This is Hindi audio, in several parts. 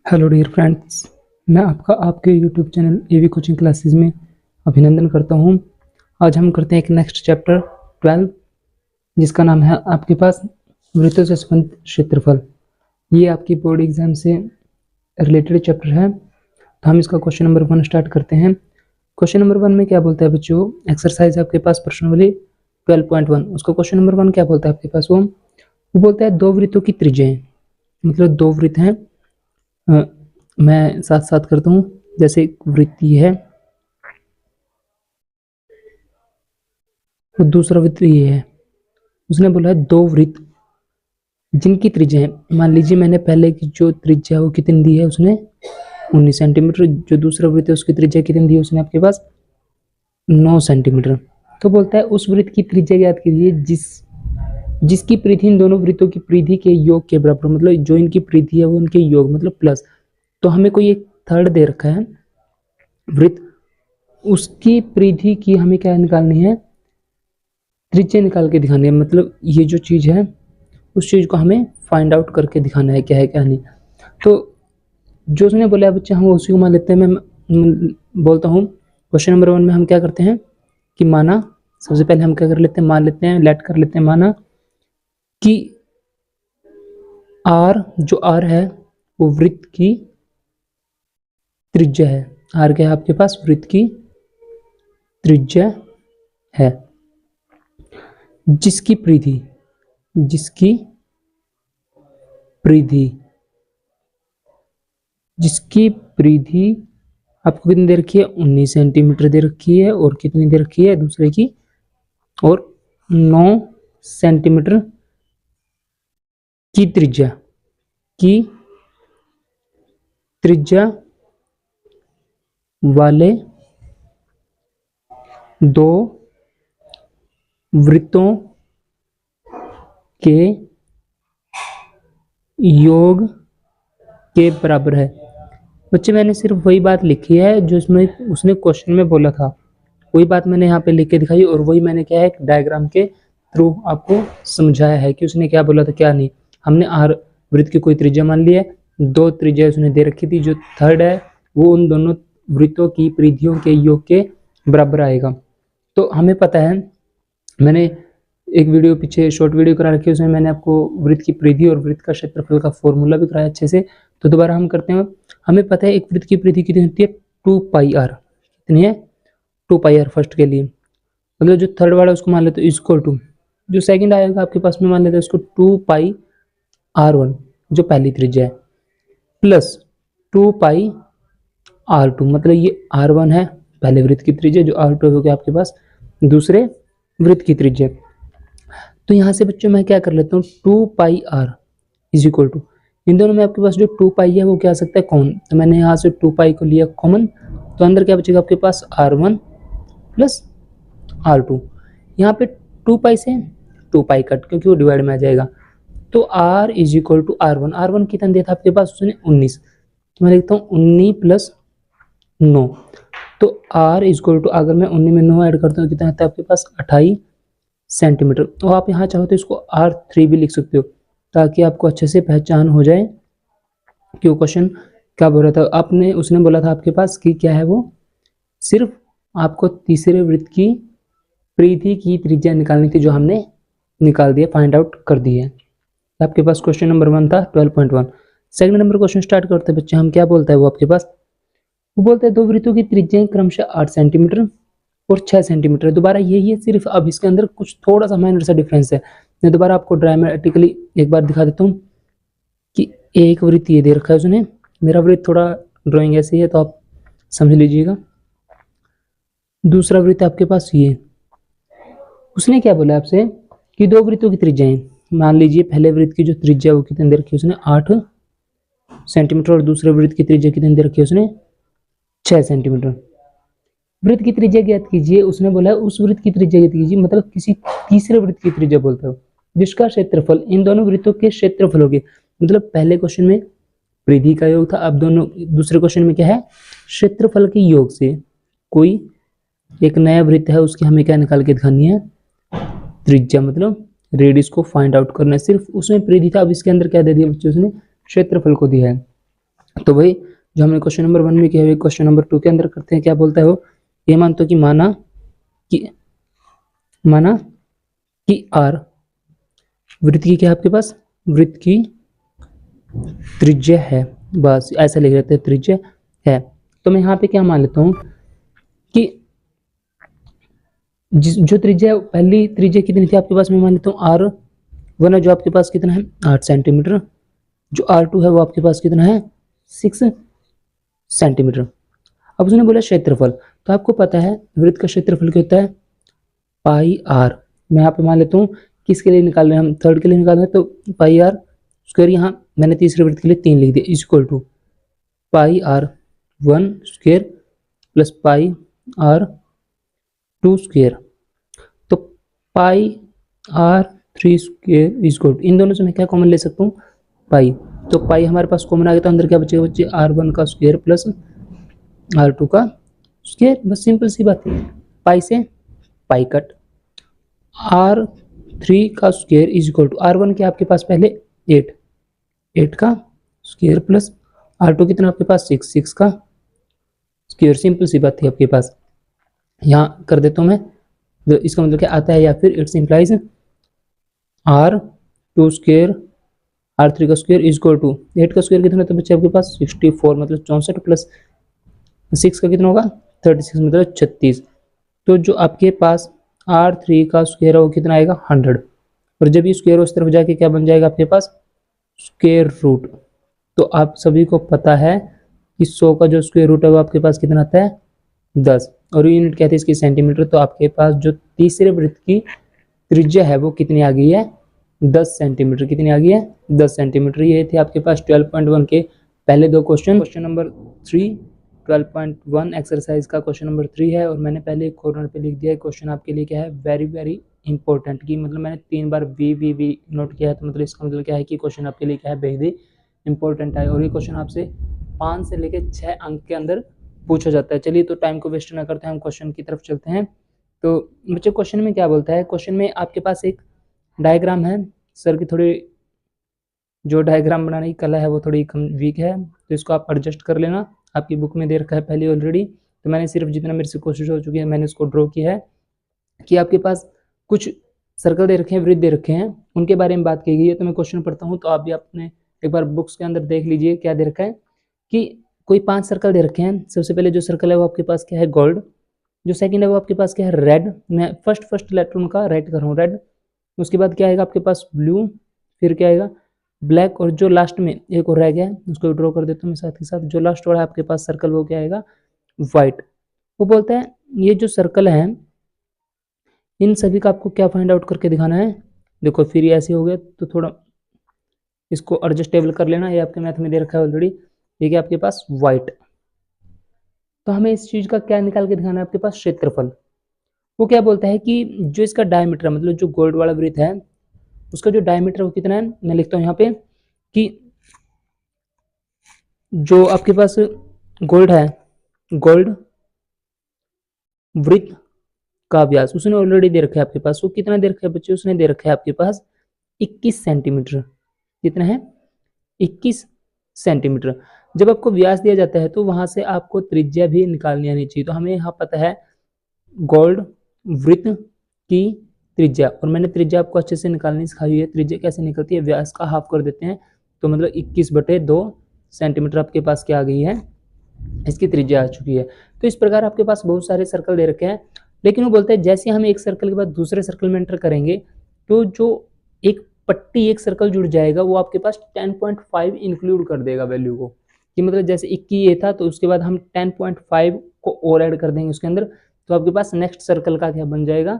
हेलो डियर फ्रेंड्स, मैं आपका आपके YouTube channel AV coaching classes में अभिनंदन करता हूं। आज हम करते हैं एक नेक्स्ट चैप्टर 12 जिसका नाम है आपके पास वृत्तों से संबंधित क्षेत्रफल। ये आपकी बोर्ड एग्जाम से रिलेटेड चैप्टर है। तो हम इसका क्वेश्चन नंबर 1 स्टार्ट करते हैं। क्वेश्चन नंबर 1 में क्या बोलता है बच्चों? एक्सरसाइज आपके पास प्रश्नावली 12.1, उसका क्वेश्चन नंबर 1 क्या बोलता है आपके पास? वो बोलता है दो वृत्तों की त्रिज्याएं, मतलब दो वृत्त हैं। मैं साथ साथ करता हूँ। जैसे वृत्त ये है और दूसरा वृत्त ये है। उसने बोला है दो वृत्त जिनकी त्रिज्या है, मान लीजिए मैंने पहले की जो त्रिज्या है वो कितनी दी है उसने 19 सेंटीमीटर, जो दूसरा वृत्त है उसकी त्रिज्या कितनी दी है उसने आपके पास 9 सेंटीमीटर। तो बोलता है उस वृत्त की त्रिज्या ज्ञात कीजिए जिसकी परिधि इन दोनों वृत्तों की परिधि के योग के बराबर, मतलब जो इनकी परिधि है वो उनके योग मतलब प्लस। तो हमें कोई एक थर्ड दे रखा है वृत्त, उसकी परिधि की हमें क्या निकालनी है? त्रिज्या निकाल के दिखानी है। मतलब ये जो चीज है उस चीज को हमें फाइंड आउट करके दिखाना है क्या है क्या नहीं। तो जो उसने बोला बच्चे हम उसी को मान लेते हैं। मैं बोलता हूँ क्वेश्चन नंबर 1 में हम क्या करते हैं कि माना, सबसे पहले हम क्या कर लेते हैं, मान लेते हैं, लेट कर लेते हैं, माना कि आर, जो आर है वो वृत्त की त्रिज्या है। आर क्या है आपके पास? वृत्त की त्रिज्या है जिसकी परिधि आपको कितनी दे रखी है? 19 सेंटीमीटर दे रखी है। और कितनी दे रखी है दूसरे की? और 9 सेंटीमीटर की त्रिज्या वाले दो वृत्तों के योग के बराबर है। बच्चे मैंने सिर्फ वही बात लिखी है जो इसमें उसने क्वेश्चन में बोला था, वही बात मैंने यहाँ पे लिख के दिखाई और वही मैंने क्या है एक डायग्राम के थ्रू आपको समझाया है कि उसने क्या बोला था क्या नहीं। हमने आर वृत्त की कोई त्रिज्या मान ली है, दो त्रिज्या उसने दे रखी थी, जो थर्ड है वो उन दोनों वृत्तों की परिधियों के योग के बराबर आएगा। तो हमें पता है, मैंने एक वीडियो पीछे शॉर्ट वीडियो करा रखी है, उसमें मैंने आपको वृत्त की परिधि और वृत्त का क्षेत्रफल का फॉर्मूला भी कराया अच्छे से। तो दोबारा हम करते हैं। हमें पता है एक वृत्त की परिधि कितनी होती है? 2 पाई आर। कितनी है? 2 पाई आर फर्स्ट के लिए। मतलब जो थर्ड वाला उसको मान लेते हैं इक्वल टू, जो सेकंड आएगा आपके पास में मान लेते हैं उसको 2 पाई R1 जो पहली त्रिज्या है, प्लस 2 पाई R2, मतलब ये R1 है पहले वृत्त की त्रिज्या, जो R2 हो गया आपके पास दूसरे वृत्त की त्रिज्या। तो यहाँ से बच्चों मैं क्या कर लेता हूँ, 2 पाई R इज इक्वल टू, इन दोनों में आपके पास जो 2 पाई है वो क्या आ सकता है? कॉमन। तो मैंने यहाँ से 2 पाई को लिया कॉमन, तो अंदर क्या बचेगा आपके पास? R1 plus R2। यहाँ पे 2 पाई से 2 पाई कट, क्योंकि वो डिवाइड में आ जाएगा। तो R is equal to R1। R1 कितना दिया था आपके पास उसने? 19। तो मैं लिखता हूँ 19 प्लस 9। तो R इज इक्वल टू, अगर मैं 19 में 9 ऐड करता हूँ कितना आता है आपके पास? 28 सेंटीमीटर। तो आप यहाँ चाहो तो इसको R3 भी लिख सकते हो, ताकि आपको अच्छे से पहचान हो जाए कि वो क्वेश्चन क्या बोल रहा था। आपने उसने बोला था आपके पास कि क्या है वो, सिर्फ आपको तीसरे वृत्त की परिधि की त्रिज्या निकालनी थी, जो हमने निकाल दिया, फाइंड आउट कर दी है। आपके पास क्वेश्चन नंबर 1 था 12.1। सेकंड नंबर क्वेश्चन स्टार्ट करते हैं बच्चे। हम क्या बोलता है वो आपके पास? वो बोलता है दो वृत्तों की त्रिज्याएं क्रमशः 8 सेंटीमीटर और 6 सेंटीमीटर। दोबारा यही है, सिर्फ अब इसके अंदर कुछ थोड़ा सा माइनर सा डिफरेंस है। मैं दोबारा आपको ड्रामेटिकली एक बार दिखा देता हूँ कि एक वृत्त ये दे रखा है उसने, मेरा वृत्त थोड़ा ड्राइंग ऐसी है तो आप समझ लीजिएगा। दूसरा वृत्त आपके पास ये, उसने क्या बोला आपसे कि दो वृत्तों की त्रिज्याएं, मान लीजिए पहले वृत्त की जो त्रिज्या वो कितनी दे रखी है उसने? 8 सेंटीमीटर, और दूसरे वृत्त की त्रिज्या कितनी दे रखी है उसने? 6 सेंटीमीटर। वृत्त की त्रिज्या ज्ञात कीजिए। उसने बोला है उस वृत्त की त्रिज्या ज्ञात कीजिए, मतलब किसी तीसरे वृत्त की त्रिज्या बोलते हो जिसका क्षेत्रफल इन दोनों वृत्तों के क्षेत्रफलों के, मतलब पहले क्वेश्चन में परिधि का योग था, अब दोनों दूसरे क्वेश्चन में क्या है? क्षेत्रफल के योग से कोई एक नया वृत्त है उसकी हमें क्या निकाल के दिखानी है? त्रिज्या, मतलब रेडियस को फाइंड आउट करना है। सिर्फ उसमें परिधि था, अब इसके अंदर क्या दे दिया बच्चों? उसने क्षेत्रफल को दिया है। तो वही जो हमने क्वेश्चन नंबर 1 में किया है क्वेश्चन नंबर 2 के अंदर करते हैं। क्या बोलता है वो, ये मानते हो कि माना कि आर वृत्त की क्या है आपके पास, वृत्त की त्रिज्या है, बस ऐसा लिख लेते हैं त्रिज्या है। तो मैं यहाँ पे क्या मान लेता हूँ कि जो त्रिज्या पहली त्रिज्या कितनी थी आपके पास, मैं मान लेता हूँ R1 है जो आपके पास कितना है 8 सेंटीमीटर, जो R2 है वो आपके पास कितना है 6 सेंटीमीटर। अब उसने बोला क्षेत्रफल, तो आपको पता है वृत्त का क्षेत्रफल क्या होता है पाई आर। मैं यहाँ पे मान लेता हूँ किसके लिए निकाल रहे हैं हम, थर्ड के लिए निकाल रहे हैं, तो पाई आर स्क्वायर, यहाँ मैंने तीसरे वृत्त के लिए 3 लिख दिया, is equal to pi R 1 square plus pi R 2 square. तो pi R 3 square is equal to, इन दोनों से मैं क्या कॉमन ले सकता हूँ पाई, तो पाई हमारे पास कॉमन आ गया, तो अंदर क्या बचेगा बच्चे R1 का स्क्वायर प्लस R2 का स्क्वायर, बस सिंपल सी बात है, पाई से पाई कट। R3 का square is equal to R1 के आपके पास पहले 8 का स्क्वायर प्लस R2 कितना आपके पास 6 का स्क्वायर, सिंपल सी बात थी आपके पास। यहाँ कर देता हूँ मैं, तो इसका मतलब क्या आता है, या फिर it's implies R2 square R3 का स्क्वायर इज इक्वल टू 8 का स्क्वायर कितना, तो बच्चे आपके पास 64 मतलब 64 प्लस 6 का कितना होगा 36 मतलब 36। तो जो आपके पास R3 का स्क्वायर है वो कितना आएगा 100, और जब ये स्क्वायर उस तरफ जाके क्या बन जाएगा आपके पास स्क्वायर रूट। तो आप सभी को पता है कि 100 का जो स्क्वायर रूट है वो आपके पास कितना आता है 10, और यूनिट क्या थी इसकी सेंटीमीटर। तो आपके पास जो तीसरे वृत्त की त्रिज्या है वो कितनी आ गई है 10 सेंटीमीटर, कितनी आ गई है 10 सेंटीमीटर। ये थे आपके पास 12.1 के पहले दो क्वेश्चन। क्वेश्चन नंबर 3 12.1 एक्सरसाइज का क्वेश्चन नंबर 3 है, और मैंने पहले एक कॉर्नर पे लिख दिया है क्वेश्चन आपके लिए क्या है वेरी वेरी इंपॉर्टेंट, की मतलब मैंने 3 बार वी नोट किया है, तो मतलब इसका मतलब क्या है कि क्वेश्चन आपके लिए क्या है बेहद ही इंपॉर्टेंट है, और ये क्वेश्चन आपसे 5 से लेकर 6 अंक के अंदर पूछा जाता है। चलिए तो टाइम को वेस्ट ना करते हैं, हम क्वेश्चन की तरफ चलते हैं। तो बच्चे क्वेश्चन में क्या बोलता है, क्वेश्चन में आपके पास एक डायग्राम है, सर की थोड़ी जो डायग्राम बनाने की कला है वो थोड़ी कम वीक है, तो इसको आप एडजस्ट कर लेना, आपकी बुक में दे रखा है पहले ऑलरेडी, तो मैंने सिर्फ जितना मेरे से कोशिश हो चुकी है मैंने इसको ड्रॉ किया है, कि आपके पास कुछ सर्कल दे रखे हैं, वृत्त दे रखे हैं, उनके बारे में बात की गई है। तो मैं क्वेश्चन पढ़ता हूँ, तो आप भी अपने एक बार बुक्स के अंदर देख लीजिए क्या दे रखा है, कि कोई 5 सर्कल दे रखे हैं। सबसे पहले जो सर्कल है वो आपके पास क्या है गोल्ड, जो सेकंड है वो आपके पास क्या है रेड, मैं फर्स्ट लेटर उनका राइट कर रहा हूँ रेड, उसके बाद क्या आएगा आपके पास ब्लू, फिर क्या आएगा ब्लैक, और जो लास्ट में एक और रह गया है उसको ड्रॉ कर देता हूँ मैं साथ ही साथ, जो लास्ट वाला है आपके पास सर्कल वो क्या आएगा व्हाइट। वो बोलता है ये जो सर्कल है इन सभी का आपको क्या फाइंड आउट करके दिखाना है। देखो फिर ये ऐसे हो गया, तो थोड़ा इसको एडजस्टेबल कर लेना, ये आपके मैथ में दे रखा है ऑलरेडी, ये क्या आपके पास व्हाइट। तो हमें इस चीज का क्या निकाल के दिखाना है आपके पास क्षेत्रफल। वो क्या बोलता है कि जो इसका डायमीटर मतलब जो गोल्ड वाला वृत्त है उसका जो डायमीटर वो कितना है, मैं लिखता हूँ यहाँ पे कि जो आपके पास गोल्ड है, गोल्ड वृत्त का व्यास उसने ऑलरेडी दे रखा है आपके पास, वो कितना दे रखा है बच्चे, उसने दे रखा है आपके पास 21 सेंटीमीटर, कितना है 21 सेंटीमीटर। जब आपको व्यास दिया जाता है तो वहां से आपको त्रिज्या भी निकालनी आनी चाहिए। तो हमें यहाँ पता है गोल्ड वृत्त की त्रिज्या, और मैंने त्रिज्या आपको अच्छे से निकालनी सिखाई हुई है। त्रिज्या कैसे निकलती है, व्यास का हाफ कर देते हैं, तो मतलब 21/2 सेंटीमीटर आपके पास क्या आ गई है, इसकी त्रिज्या आ चुकी है। तो इस प्रकार आपके पास बहुत सारे सर्कल दे रखे हैं, लेकिन वो बोलते हैं जैसे हम एक सर्कल के बाद दूसरे सर्कल में एंटर करेंगे तो जो एक पट्टी एक सर्कल जुड़ जाएगा वो आपके पास 10.5 इंक्लूड कर देगा वैल्यू को, कि मतलब जैसे 21 ये था तो उसके बाद हम 10.5 को और ऐड कर देंगे उसके अंदर, तो आपके पास नेक्स्ट सर्कल का क्या बन जाएगा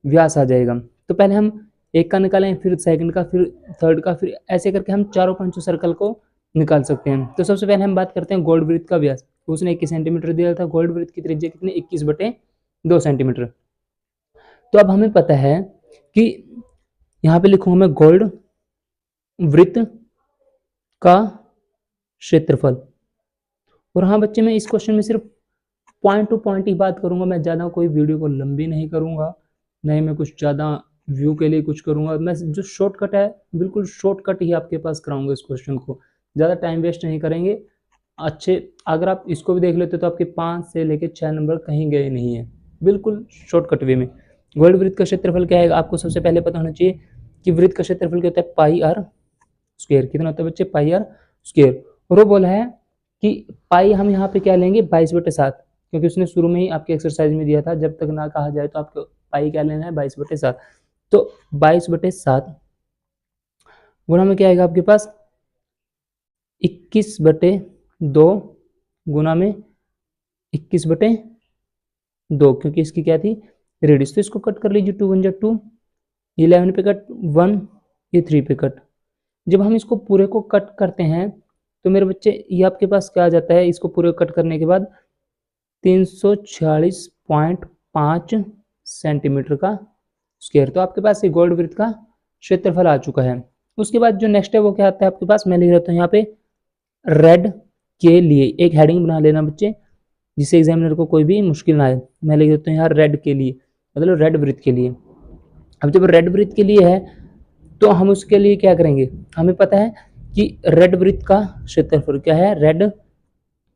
व्यास आ जाएगा। तो पहले हम एक का निकालें, फिर सेकंड का, फिर थर्ड का, फिर ऐसे करके हम चारों पांचों सर्कल को निकाल सकते हैं। तो सबसे पहले हम बात करते हैं गोल्ड वृत्त का व्यास, उसने 21 सेंटीमीटर दिया था, गोल्ड वृत्त की त्रिज्या कितनी 21/2 सेंटीमीटर। तो अब हमें पता है कि यहाँ पे लिखूंगा मैं गोल्ड वृत्त का क्षेत्रफल। और हाँ बच्चे मैं इस क्वेश्चन में सिर्फ पॉइंट टू पॉइंट ही बात करूंगा, मैं ज़्यादा कोई वीडियो को लंबी नहीं करूंगा, नहीं मैं कुछ ज़्यादा व्यू के लिए कुछ करूंगा, मैं जो शॉर्टकट है बिल्कुल शॉर्टकट ही आपके पास कराऊंगा इस क्वेश्चन को, ज़्यादा टाइम वेस्ट नहीं करेंगे। अच्छे, अगर आप इसको भी देख लेते तो आपके 5 से लेके 6 नंबर कहीं गए नहीं है, बिल्कुल शॉर्टकट वे में। गोल्ड वृत्त का क्षेत्रफल क्या है, आपको सबसे पहले पता होना चाहिए कि वृत्त का क्षेत्रफल क्या होता है, पाई आर स्क्वायर। कितना होता है बच्चे, पाई आर स्क्वायर। और वो बोला है कि पाई हम यहाँ पे क्या लेंगे, 22/7, क्योंकि उसने शुरू में ही आपके एक्सरसाइज में दिया था, जब तक ना कहा जाए तो आपको पाई क्या लेना है, 22/7। तो 22/7 गुणा में क्या आएगा आपके पास, 21/2 गुना में 21/2, क्योंकि इसकी क्या थी, रेडियस। तो इसको कट कर लीजिए, 2 1 2, 11 पे कट 1, ये 3 पे कट। जब हम इसको पूरे को कट करते हैं तो मेरे बच्चे ये आपके पास क्या आ जाता है, इसको पूरे को कट करने के बाद 346.5 सेंटीमीटर का स्क्वायर। तो आपके पास ये गोल्ड वृत्त का क्षेत्रफल आ चुका है। उसके बाद जो नेक्स्ट है वो क्या आता है आपके पास, मैं लिख देता हूँ यहाँ पे रेड के लिए, एक हेडिंग बना लेना बच्चे, जिससे एग्जामिनर को कोई भी मुश्किल ना आए। मैं लिख देता हूँ यहाँ रेड के लिए, मतलब रेड वृत्त के लिए। अब जब रेड वृत्त के लिए है तो हम उसके लिए क्या करेंगे, हमें पता है कि रेड वृत्त का क्षेत्रफल क्या है, रेड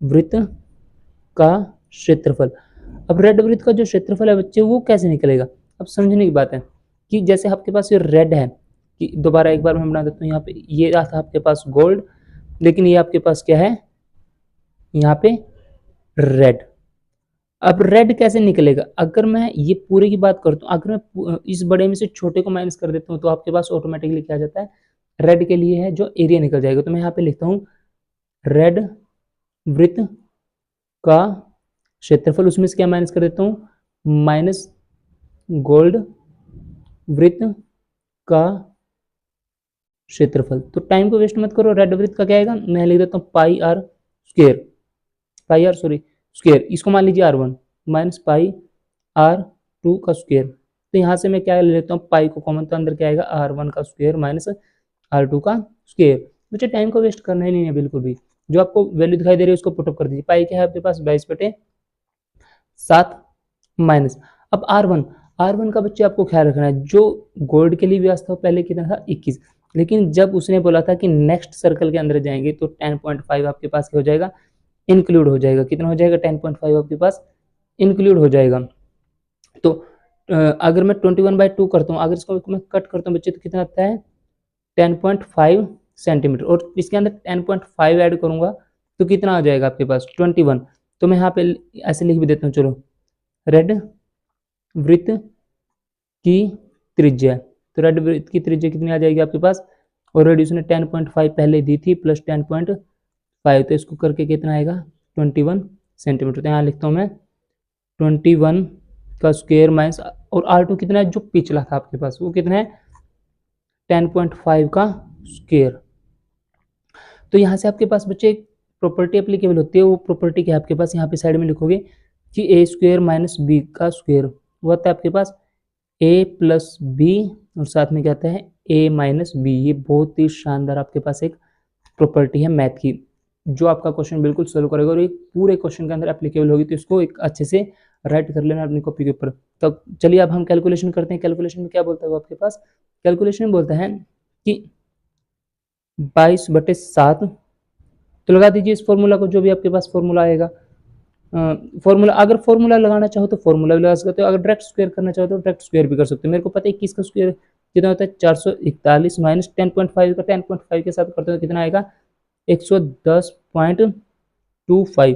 वृत्त का क्षेत्रफल। अब रेड वृत्त का जो क्षेत्रफल है बच्चे वो कैसे निकलेगा, अब समझने की बात है कि जैसे आपके पास ये रेड है, कि दोबारा एक बार मैं बना देता हूँ यहाँ पे, ये था आपके पास गोल्ड, लेकिन ये आपके पास क्या है यहाँ पे रेड। अब रेड कैसे निकलेगा, अगर मैं ये पूरे की बात करता हूँ, अगर मैं इस बड़े में से छोटे को माइनस कर देता हूँ तो आपके पास ऑटोमेटिकली क्या आ जाता है, रेड के लिए है जो एरिया निकल जाएगा। तो मैं यहाँ पे लिखता हूँ रेड वृत्त का क्षेत्रफल, उसमें से क्या माइनस कर देता हूँ, माइनस गोल्ड वृत्त का क्षेत्रफल। तो टाइम को वेस्ट मत करो, रेड वृत्त का क्या आएगा, मैं लिख देता हूँ pi R square, pi R sorry square, इसको मान लीजिए R1 माइनस पाई R2 का स्क्वायर। तो यहाँ से मैं क्या ले लेता हूँ, पाई को कॉमन, तो अंदर क्या आएगा R1 का स्क्वायर माइनस R2 का स्क्वायर। बच्चे टाइम को वेस्ट करना ही नहीं है बिल्कुल भी, जो आपको वैल्यू दिखाई दे रही है उसको पुटअप कर दीजिए। पाई क्या है आपके पास 22/7 माइनस, अब R1 का बच्चे आपको ख्याल रखना है, जो गोल्ड के लिए व्यवस्था पहले कितना था 21, लेकिन जब उसने बोला था कि नेक्स्ट सर्कल के अंदर जाएंगे तो 10.5 आपके पास हो जाएगा, इंक्लूड हो जाएगा। कितना हो जाएगा, 10.5 आपके पास इंक्लूड हो जाएगा। तो अगर मैं 21/2 करता हूँ, अगर इसको मैं कट करता हूँ बच्चे तो कितना आता है 10.5 सेंटीमीटर, और इसके अंदर 10.5 ऐड करूंगा तो कितना आ जाएगा आपके पास 21। तो मैं यहाँ पे ऐसे लिख भी देता हूँ, चलो रेड वृत्त की त्रिज्या, तो रेड वृत्त की त्रिज्या कितनी आ जाएगी आपके पास, ऑलरेडी उसने 10.5 पहले दी थी प्लस 10.5, तो इसको करके कितना आएगा 21 सेंटीमीटर। तो यहाँ लिखता हूँ मैं 21 का स्क्वायर माइनस, और R2 कितना है जो पिछला था आपके पास वो कितना है 10.5 का स्क्वायर। तो यहाँ से आपके पास बच्चे एक प्रॉपर्टी एप्लीकेबल होती है, वो प्रॉपर्टी क्या है आपके पास, यहाँ पे साइड में लिखोगे कि ए स्क्वायर माइनस बी का स्क्वायर, वो आता है आपके पास ए प्लस बी, और साथ में क्या आता है ए माइनस बी। ये बहुत ही शानदार आपके पास एक प्रॉपर्टी है मैथ की, जो आपका क्वेश्चन बिल्कुल सोल्व करेगा, और ये पूरे क्वेश्चन के अंदर एप्लीकेबल होगी। तो इसको एक अच्छे से राइट कर लेना अपनी कॉपी के ऊपर। तो चलिए अब हम कैलकुलेशन करते हैं। कैलकुलेशन में क्या बोलता है वो आपके पास, कैलकुलेशन में बोलता है कि 22/7, तो लगा दीजिए इस फॉर्मूला को, जो भी आपके पास फॉर्मूला आएगा। फॉर्मूला, अगर फॉर्मूला लगाना चाहो तो फॉर्मूला भी लगा सकते हो, अगर डायरेक्ट स्क्वायर करना चाहो तो डायरेक्ट स्क्वायर भी कर सकते हो। मेरे को पता है 21 का स्क्वायर कितना होता है 441 माइनस 10.5 का 10.5 के साथ करते हो कितना आएगा 110.25।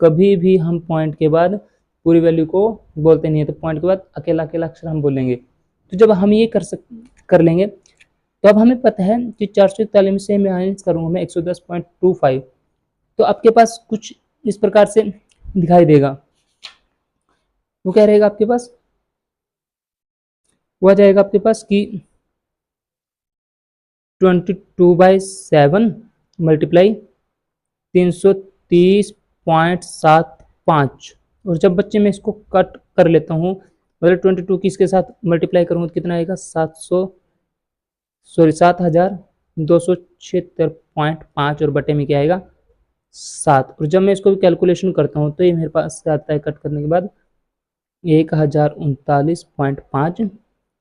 कभी भी हम पॉइंट के बाद पूरी वैल्यू को बोलते नहीं है, तो पॉइंट के बाद अकेला अकेला अक्षर हम बोलेंगे। तो जब हम ये कर लेंगे तो अब हमें पता है कि 441 से मैं माइनस करूंगा मैं 110.25, तो आपके पास कुछ इस प्रकार से दिखाई देगा। वो क्या रहेगा आपके पास, वो आ जाएगा आपके पास कि 22/7 मल्टीप्लाई 330.75, और जब बच्चे मैं इसको कट कर लेता हूँ, मतलब 22 की इसके साथ मल्टीप्लाई करूँगा तो कितना आएगा 7,276.5, और बटे में क्या आएगा 7। और जब मैं इसको भी कैलकुलेशन करता हूँ तो ये मेरे पास क्या आता है कट करने के बाद 1039.5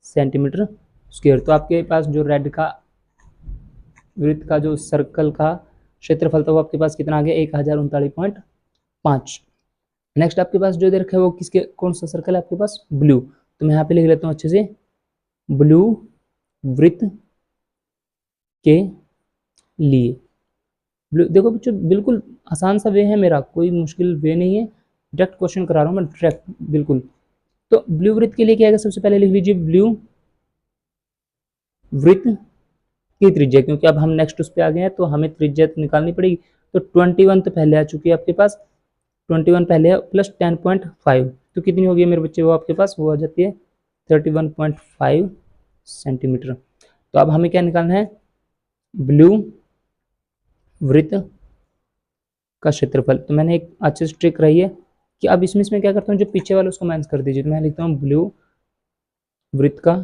सेंटीमीटर स्क्वायर। तो आपके पास जो रेड का वृत्त का जो सर्कल का क्षेत्रफल तो वो आपके पास कितना आ गया 1039.5। नेक्स्ट आपके पास जो दे रखा है वो किसके कौन सा सर्कल है आपके पास, ब्लू। तो मैं यहाँ पे लिख लेता हूँ अच्छे से, ब्लू वृत्त के लिए। ब्लू, देखो बच्चों बिल्कुल आसान सा वे है मेरा, कोई मुश्किल वे नहीं है, डायरेक्ट क्वेश्चन करा रहा हूँ मैं डायरेक्ट बिल्कुल। तो ब्लू वृत्त के लिए क्या है, सबसे पहले लिख लीजिए ब्लू वृत्त की त्रिज्या, क्योंकि अब हम नेक्स्ट उस पे आ गए हैं तो हमें त्रिज्या निकालनी पड़ेगी। तो 21 तो पहले आ चुकी है आपके पास, 21 पहले है प्लस 10.5, तो कितनी होगी मेरे बच्चे वो आपके पास, वो आ जाती है 31.5 सेंटीमीटर। तो अब हमें क्या निकालना है, ब्लू वृत्त का क्षेत्रफल। तो मैंने एक अच्छी ट्रिक रही है कि अब इसमें क्या करता हूँ, जो पीछे वाला उसको माइनस कर दीजिए। तो मैं लिखता हूँ ब्लू वृत्त का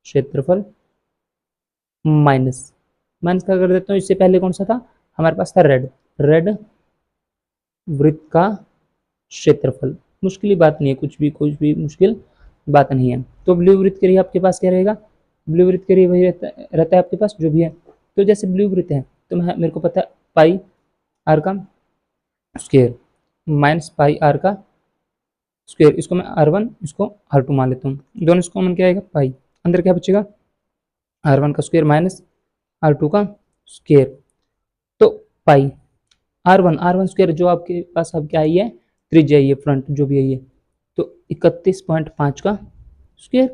क्षेत्रफल माइनस माइनस क्या कर देता हूँ, इससे पहले कौन सा था हमारे पास था रेड, रेड वृत्त का क्षेत्रफल। मुश्किल बात नहीं है, कुछ भी मुश्किल बात नहीं है। तो ब्लू वृत्त के लिए आपके पास क्या रहेगा, ब्लू वृत्त के लिए वही रहता है आपके पास जो भी है। तो जैसे ब्लू वृत्त है तो मेरे को पता है पाई आर का स्क्वायर माइनस पाई आर का स्क्वायर, इसको मैं R1 इसको R2 मान लेता हूँ, दोनों इसको कॉमन क्या आएगा पाई, अंदर क्या बचेगा R1 का स्क्वायर माइनस R2 का स्क्वायर। तो पाई R1 स्क्वायर जो आपके पास अब क्या आई है, त्रिज्या आई है फ्रंट जो भी आई है, तो 31.5 का स्क्वायर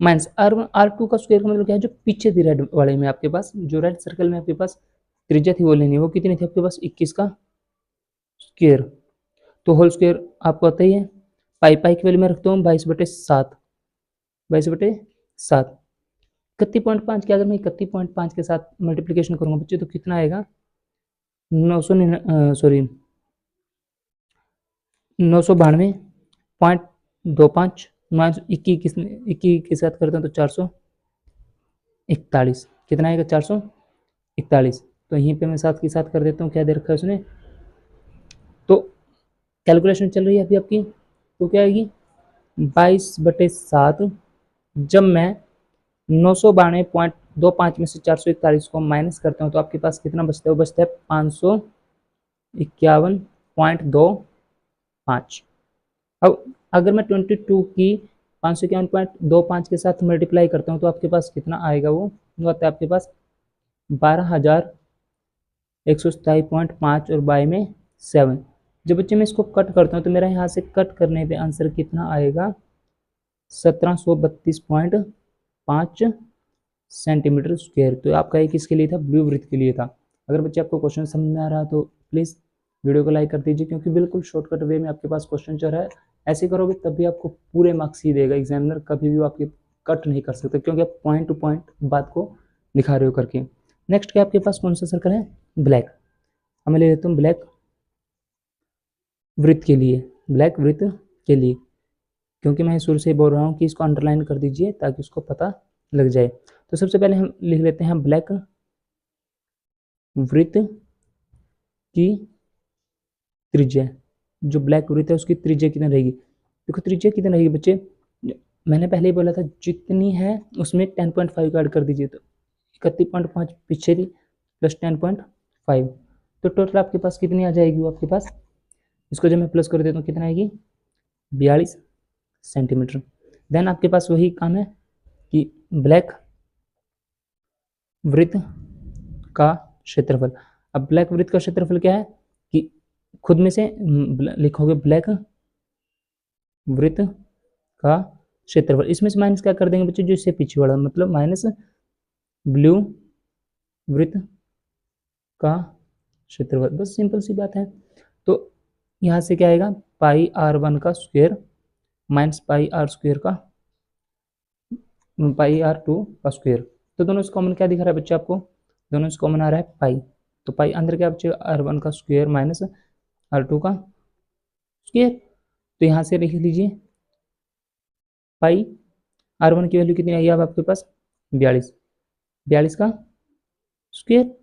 माइनस R2 का स्क्वायर का मतलब क्या है, जो पीछे थी रेड वाले में आपके पास, जो रेड सर्कल में आपके पास त्रिज्या थी वो लेनी है, वो कितनी थी आपके पास 21 का स्क्वायर। तो होल स्क्वायर आपको आता ही है, पाई पाई की वैल्यू में रखता हूँ 22/7, 22/7 31.5 की अगर मैं 31.5 के साथ मल्टीप्लीकेशन करूंगा बच्चे तो कितना आएगा 992.25 माइनस 21 के साथ करते हैं तो 441, कितना आएगा 441। तो यहीं पे मैं साथ के साथ कर देता हूँ, क्या दे रखा है उसने, तो कैलकुलेशन चल रही है अभी आपकी, तो क्या आएगी 22/7। जब मैं 992.25 में से 441 को माइनस करता हूँ तो आपके पास कितना बचता है, वो बचता है 551.25। अब अगर मैं 22 की 551.25 के साथ मल्टीप्लाई करता हूँ तो आपके पास कितना आएगा, वो आता है आपके पास 12,127.5 और बाय में 7। जब बच्चे मैं इसको कट करता हूँ तो मेरा यहाँ से कट करने पे आंसर कितना आएगा 1732.5 सेंटीमीटर स्क्वायर। तो आपका ये किसके लिए था, ब्लू वृत्त के लिए था। अगर बच्चे आपको क्वेश्चन समझ में आ रहा तो प्लीज़ वीडियो को लाइक कर दीजिए, क्योंकि बिल्कुल शॉर्टकट वे में आपके पास क्वेश्चन चल रहा है। ऐसे करोगे तब भी आपको पूरे मार्क्स ही देगा एग्जामिनर, कभी भी आपके कट नहीं कर सकते, क्योंकि आप पॉइंट टू पॉइंट बात को दिखा रहे हो करके। नेक्स्ट क्या आपके पास कौन सा सर्कल है, ब्लैक। हमें ले लेता हूँ ब्लैक वृत्त के लिए, ब्लैक वृत्त के लिए, क्योंकि मैं शुरू से बोल रहा हूँ कि इसको अंडरलाइन कर दीजिए ताकि उसको पता लग जाए। तो सबसे पहले हम लिख लेते हैं ब्लैक वृत्त की त्रिज्या। जो ब्लैक वृत्त है उसकी त्रिज्या कितनी रहेगी, देखो त्रिज्या कितनी रहेगी बच्चे, मैंने पहले ही बोला था जितनी है उसमें 10.5 का ऐड कर दीजिए, तो 31.5 पीछे थी प्लस 10.5, तो टोटल आपके पास कितनी आ जाएगी, वो आपके पास इसको जब मैं प्लस कर देता हूँ कितना आएगी 42 सेंटीमीटर। देन आपके पास वही काम है कि ब्लैक वृत्त का क्षेत्रफल। अब ब्लैक वृत्त का क्षेत्रफल क्या है कि खुद में से लिखोगे ब्लैक वृत्त का क्षेत्रफल, इसमें से माइनस क्या कर देंगे बच्चे, जो इससे पीछे वाला मतलब माइनस ब्लू वृत्त का क्षेत्रफल, बस सिंपल सी बात है। तो यहाँ से क्या आएगा पाई R1 का square minus pi R square का पाई R2 का स्क्वायर। तो दोनों से कॉमन क्या दिख रहा है बच्चे आपको, दोनों से कॉमन आ रहा है पाई, तो पाई अंदर क्या बच्चे R1 का स्क्वायर माइनस R2 का स्क्वायर। तो यहाँ से लिख लीजिए पाई R1 की वैल्यू कितनी आई अब आपके पास 42 का स्क्वायर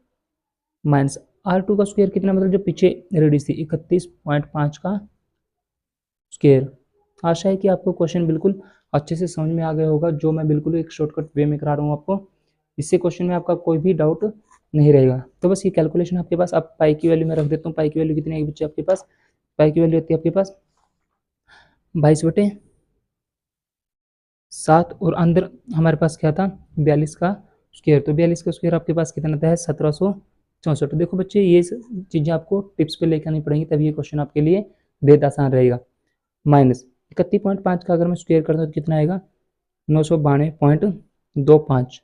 माइनस R2 का स्क्वायर कितना, मतलब जो पीछे रेडियस थी 31.5 का स्क्वायर। आशा है कि आपको क्वेश्चन बिल्कुल अच्छे से समझ में आ गया होगा, जो मैं बिल्कुल एक शॉर्टकट वे में करा रहा हूँ आपको। इससे क्वेश्चन में आपका कोई भी डाउट नहीं रहेगा। तो बस ये कैलकुलेशन आपके पास, अब पाई की वैल्यू मैं रख देता हूँ। पाई की वैल्यू कितनी आएगी बच्चे आपके पास? पाई की वैल्यू आती है आपके पास 22/7, और अंदर हमारे पास क्या था 42 का स्क्वायर। तो 42 का स्क्वायर आपके पास कितना आता है 1764। देखो बच्चे ये चीज़ें आपको टिप्स पे लेकर आनी पड़ेंगी, तभी ये क्वेश्चन आपके लिए बेहद आसान रहेगा। माइनस 31.5 का अगर मैं स्क्वायर करता हूँ तो कितना आएगा 992.25।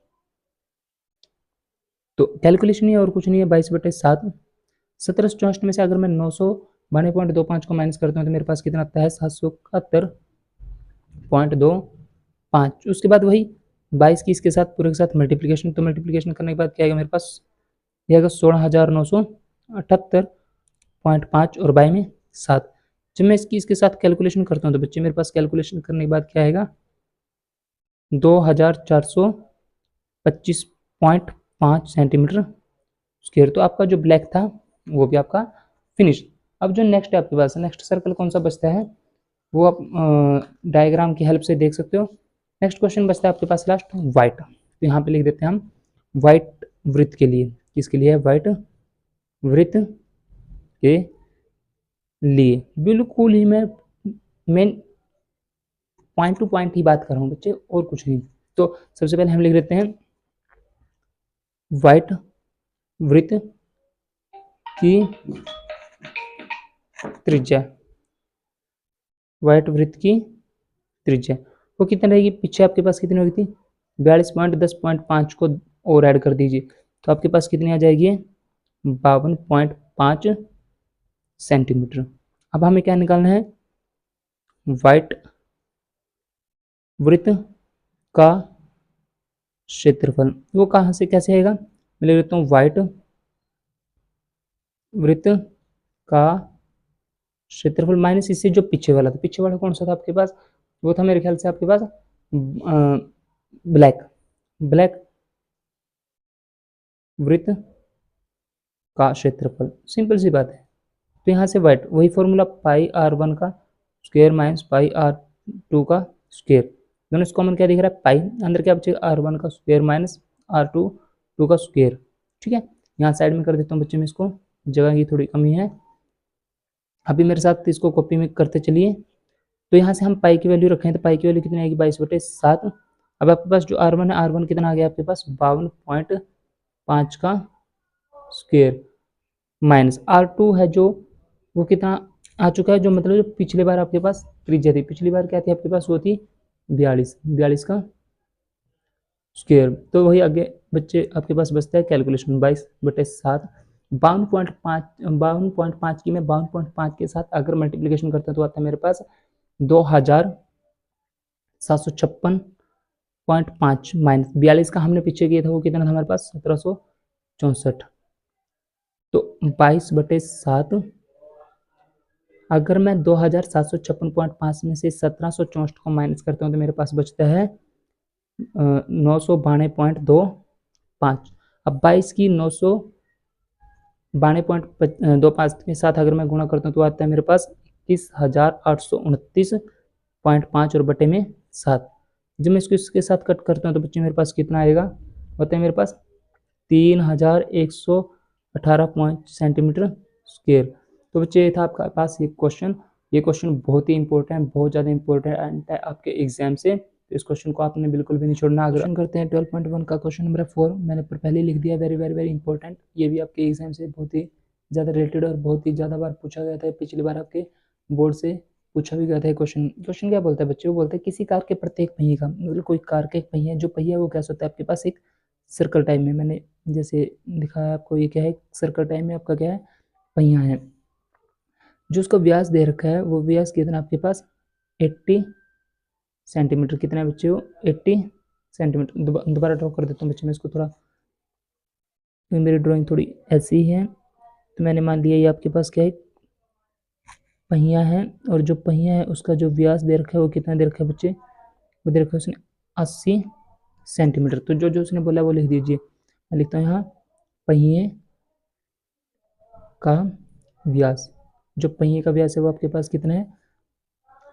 तो कैलकुलेशन ही है और कुछ नहीं है। 22/7 1764 में से अगर मैं 992.25 को माइनस करता हूँ तो मेरे पास कितना आता है 771.25। उसके बाद वही 22 की इसके साथ पूरे के साथ मल्टीप्लिकेशन, तो मल्टीप्लिकेशन करने के बाद क्या आएगा मेरे पास, ये आएगा 16,978.5 और बाई में 7। जब मैं इसकी इसके साथ कैलकुलेशन करता हूँ तो बच्चे मेरे पास कैलकुलेशन करने के बाद क्या आएगा 2425.5 सेंटीमीटर स्क्वायर। तो आपका जो ब्लैक था वो भी आपका फिनिश। अब जो नेक्स्ट है आपके पास, नेक्स्ट सर्कल कौन सा बचता है वो आप डायग्राम की हेल्प से देख सकते हो। नेक्स्ट क्वेश्चन बचता है आपके पास लास्ट वाइट। तो यहाँ पे लिख देते हैं हम वाइट वृत्त के लिए, किसके लिए है वाइट वृत्त के लिए। बिल्कुल ही मैं मेन पॉइंट टू पॉइंट ही बात कर रहा हूँ बच्चे, और कुछ नहीं। तो सबसे पहले हम लिख देते हैं वाइट वृत्त की त्रिज्या। वाइट वृत्त की त्रिज्या वो कितनी रहेगी, पीछे आपके पास कितनी होगी थी 42.10.5 को और ऐड कर दीजिए तो आपके पास कितनी आ जाएगी 52.5 सेंटीमीटर। अब हमें क्या निकालना है वाइट वृत्त का क्षेत्रफल। वो कहाँ से कैसे आएगा, मैं लिख देता हूँ वाइट वृत्त का क्षेत्रफल माइनस इससे जो पीछे वाला था, पीछे वाला कौन सा था आपके पास, वो था मेरे ख्याल से आपके पास ब्लैक वृत्त का क्षेत्रफल। सिंपल सी बात है। तो यहाँ से वाइट वही फॉर्मूला πr1 का स्क्वायर माइनस πr2 का स्क्वायर, दोनों से कॉमन क्या दिख रहा है पाई, अंदर क्या बचेगा r1 का स्क्वायर माइनस r2 का स्क्वायर। ठीक है, यहाँ साइड में कर देता हूँ बच्चे में, इसको जगह की थोड़ी कमी है। अभी मेरे साथ इसको कॉपी में करते चलिए। तो यहाँ से हम पाई की वैल्यू रखें तो पाई की वैल्यू कितनी आएगी 22/7। अब आपके पास जो r1 है r1 कितना आ गया आपके पास 52.5 का स्क्वायर माइनस r2 है जो वो कितना आ चुका है, जो मतलब जो पिछले बार आपके पास त्रिज्या थी, पिछली बार क्या थी आपके पास वो थी 42 का स्क्वायर। तो वही आगे बच्चे आपके पास बचता है कैलकुलेशन 22/7 52.5 की मैं 52.5 के साथ अगर मल्टीप्लीकेशन करता तो आता है मेरे पास 2756.5 माइनस 42 का हमने पीछे किया था वो कितना था हमारे पास 1764। तो 22/7 अगर मैं 2756.5 में से 1764 को माइनस करता हूँ तो मेरे पास बचता है 992.25। अब 22 की 992.25 के साथ अगर मैं गुणा करता हूँ तो आता है मेरे पास 21,829.5 और बटे में 7। जब मैं इसको इसके साथ कट करता हूँ तो बच्चे मेरे पास कितना आएगा, होता है मेरे पास 3,118 सेंटीमीटर स्क्वायर। तो बच्चे ये था आपका पास ये क्वेश्चन। ये क्वेश्चन बहुत ही इंपॉर्टेंट, बहुत ज़्यादा इंपॉर्टेंट है आपके एग्जाम से। तो इस क्वेश्चन को आपने बिल्कुल भी नहीं छोड़ना। अगर क्वेश्चन करते हैं 12.1 का क्वेश्चन नंबर 4, मैंने पहले लिख दिया वेरी वेरी वेरी इंपॉर्टेंट। ये भी आपके एग्जाम से बहुत ही ज़्यादा रिलेटेड और बहुत ही ज़्यादा बार पूछा गया था। पिछली बार आपके बोर्ड से पूछा भी गया था क्वेश्चन। क्वेश्चन क्या बोलता है बच्चे, वो बोलता है किसी कार के प्रत्येक पहिए का, मतलब कोई कार का एक पहिया, जो पहिया वो कैसा होता है आपके पास एक सर्कल टाइप में, मैंने जैसे दिखाया आपको, ये क्या है सर्कल टाइप में आपका क्या है पहिया है। जो उसका व्यास दे रखा है वो व्यास कितना आपके पास 80 सेंटीमीटर। कितना है बच्चे वो 80 सेंटीमीटर। दोबारा ड्रॉ कर देता हूँ बच्चे मैं इसको थोड़ा, तो मेरी ड्राइंग थोड़ी ऐसी है। तो मैंने मान लिया ये आपके पास क्या है पहिया है, और जो पहिया है उसका जो व्यास दे रखा है वो कितना दे रखा है बच्चे, वो दे रखा है उसने 80 सेंटीमीटर। तो जो जो उसने बोला वो लिख दीजिए। मैं लिखता हूँ यहाँ पहिए का व्यास, जो पहिए का व्यास है वो आपके पास कितना है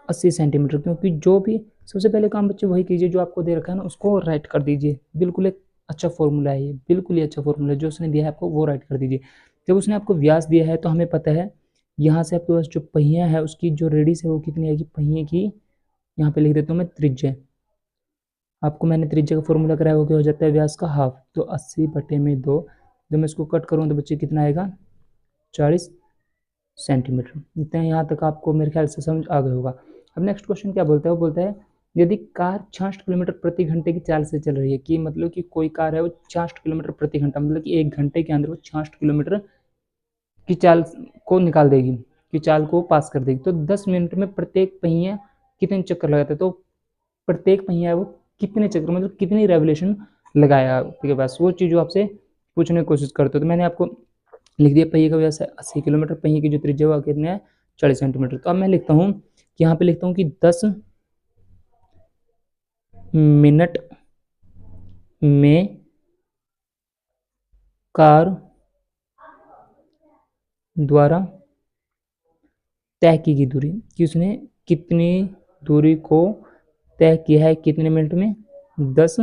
80 सेंटीमीटर। क्योंकि जो भी सबसे पहले काम बच्चे वही कीजिए जो आपको दे रखा है ना, उसको राइट कर दीजिए। बिल्कुल एक अच्छा फॉर्मूला है, ये बिल्कुल ही अच्छा फॉर्मूला है। जो उसने दिया है आपको वो राइट कर दीजिए। जब उसने आपको व्यास दिया है तो हमें पता है यहाँ से आपके पास जो पहिया है उसकी जो रेडियस है वो कितनी आएगी, पहिए की यहाँ पे लिख देता हूँ मैं त्रिज्या। आपको मैंने त्रिज्या का फॉर्मूला कराया, वो क्या हो जाता है, व्यास का हाफ। तो 80/2, जब मैं इसको कट करूँ तो बच्चे कितना आएगा, 40 सेंटीमीटर। इतना यहाँ तक आपको मेरे ख्याल से समझ आ गया होगा। अब नेक्स्ट क्वेश्चन क्या बोलता है, वो बोलता है यदि कार 66 किलोमीटर प्रति घंटे की चाल से चल रही है, कि मतलब कि कोई कार है वो 66 किलोमीटर प्रति घंटा, मतलब कि 1 घंटे के अंदर वो 66 किलोमीटर की चाल को निकाल देगी, कि चाल को पास कर देगी, तो 10 मिनट में प्रत्येक पहिया कितने चक्कर लगाता है। तो प्रत्येक पहिया है वो कितने चक्कर, मतलब कितनी रेवोल्यूशन लगाया आपके पास, वो चीज़ जो आपसे पूछने की कोशिश करते हो। तो मैंने आपको लिख दिया पहिए का व्यास है 80 किलोमीटर, पहिए की जो त्रिज्या वो कितने है 40 सेंटीमीटर। तो अब मैं लिखता हूँ कि यहाँ पे लिखता हूँ कि 10 मिनट में कार द्वारा तय की गई दूरी, कि उसने कितनी दूरी को तय किया है कितने मिनट में, 10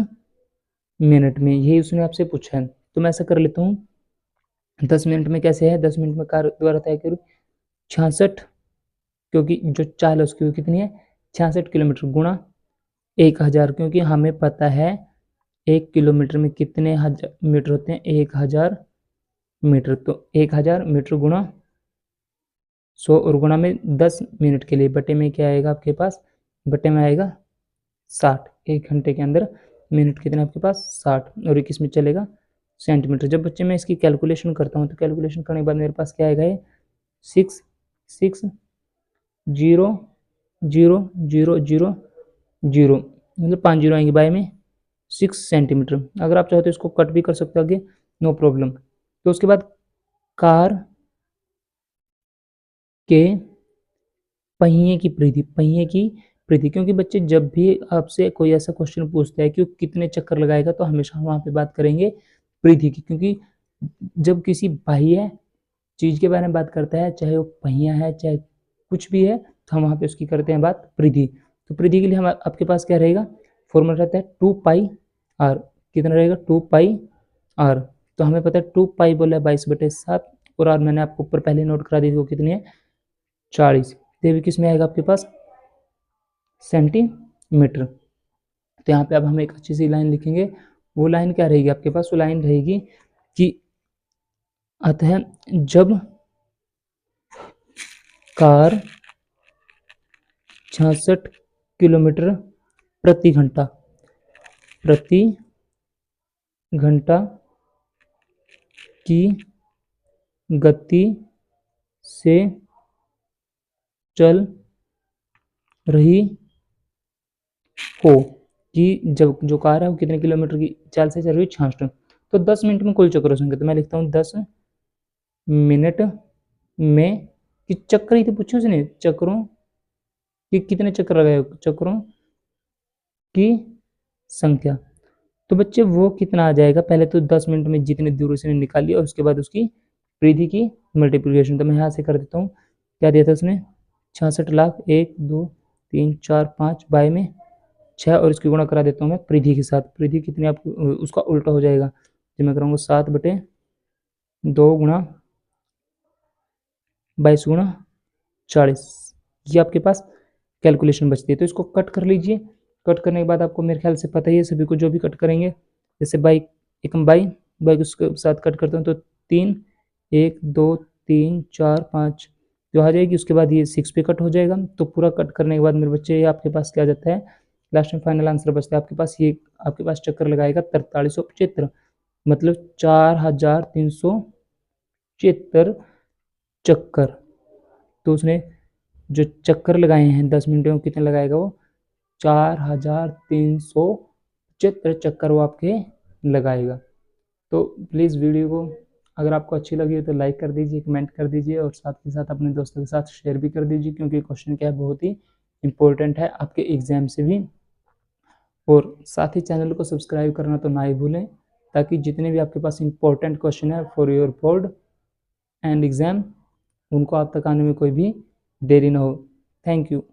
मिनट में, यही उसने आपसे पूछा है। तो मैं ऐसा कर लेता हूँ, 10 मिनट में कैसे है, 10 मिनट में कार द्वारा तय करूँ 66, क्योंकि जो चाल है उसकी वो कितनी है 66 किलोमीटर, गुणा 1000, क्योंकि हमें पता है 1 किलोमीटर में कितने मीटर होते हैं, 1000 मीटर। तो 1000 मीटर गुणा 100 और गुणा में 10 मिनट के लिए, बटे में क्या आएगा आपके पास, बटे में आएगा 60। 1 घंटे के अंदर मिनट कितने आपके पास 60, और 21 में चलेगा सेंटीमीटर। जब बच्चे मैं इसकी कैलकुलेशन करता हूँ तो कैलकुलेशन करने के बाद मेरे पास क्या आएगा, ये 6600000, मतलब 5 जीरो आएंगे, बाय में 6 सेंटीमीटर। अगर आप चाहो तो इसको कट भी कर सकते हो आगे, नो प्रॉब्लम। तो उसके बाद कार के पहिए की परिधि, पहिए की परिधि, क्योंकि बच्चे जब भी आपसे कोई ऐसा क्वेश्चन पूछता है कि वो कितने चक्कर लगाएगा, तो हमेशा वहाँ पे बात करेंगे परिधि की, क्योंकि जब किसी बाह्य चीज़ के बारे में बात करता है, चाहे वो पहिया है चाहे कुछ भी है, तो हम वहाँ पे उसकी करते हैं बात परिधि। तो परिधि के लिए हम आपके पास क्या रहेगा, फॉर्मूला रहता है 2πr, कितना रहेगा 2πr। तो हमें पता है 2π बोला है 22/7, और आर मैंने आपको ऊपर पहले नोट करा दी थी, वो कितनी है 40। तो किस में आएगा आपके पास सेंटीमीटर। तो यहाँ पे अब हम एक अच्छी सी लाइन लिखेंगे, वो लाइन क्या रहेगी आपके पास, वो लाइन रहेगी कि अतः जब कार 66 किलोमीटर प्रति घंटा की गति से चल रही हो, कि जब जो कार है वो कितने किलोमीटर की चाल से चल रही है 66, तो 10 मिनट में कुल चक्करों संख्या, तो मैं लिखता हूँ 10 मिनट में, कि चक्कर ही तो पूछे उसने, चक्रों कि कितने चक्कर लगाए, चक्रों की संख्या। तो बच्चे वो कितना आ जाएगा, पहले तो 10 मिनट में जितनी दूर उसने निकाली और उसके बाद उसकी परिधि की मल्टीप्लिकेशन। तो मैं यहाँ से कर देता हूँ, क्या दिया था उसने 66 लाख 1 2 3 4 5 बाय में 6, और इसकी गुणा करा देता हूँ मैं परिधि के साथ। परिधि कितनी आपको उसका उल्टा हो जाएगा, जो मैं कराऊंगा 7/2 गुणा 22 गुणा 40, ये आपके पास कैलकुलेशन बचती है। तो इसको कट कर लीजिए, कट करने के बाद आपको मेरे ख्याल से पता ही है सभी को, जो भी कट करेंगे, जैसे बाई एकम बाई बाई उसके साथ कट करता हूँ तो 3 1 2 3 4 5 जो आ जाएगी, उसके बाद ये 6 पे कट हो जाएगा। तो पूरा कट करने के बाद मेरे बच्चे आपके पास क्या जाता है, लास्ट में फाइनल आंसर बचता है आपके पास, ये आपके पास चक्कर लगाएगा 4375, मतलब 4375 चक्कर। तो उसने जो चक्कर लगाए हैं 10 मिनटों में कितने लगाएगा, वो 4375 चक्कर वो आपके लगाएगा। तो प्लीज़ वीडियो को अगर आपको अच्छी लगी है तो लाइक कर दीजिए, कमेंट कर दीजिए, और साथ के साथ अपने दोस्तों के साथ शेयर भी कर दीजिए, क्योंकि क्वेश्चन क्या है बहुत ही इंपॉर्टेंट है आपके एग्जाम से भी। और साथ ही चैनल को सब्सक्राइब करना तो ना ही भूलें, ताकि जितने भी आपके पास इंपॉर्टेंट क्वेश्चन है for your board and exam, उनको आप तक आने में कोई भी देरी ना हो। Thank you.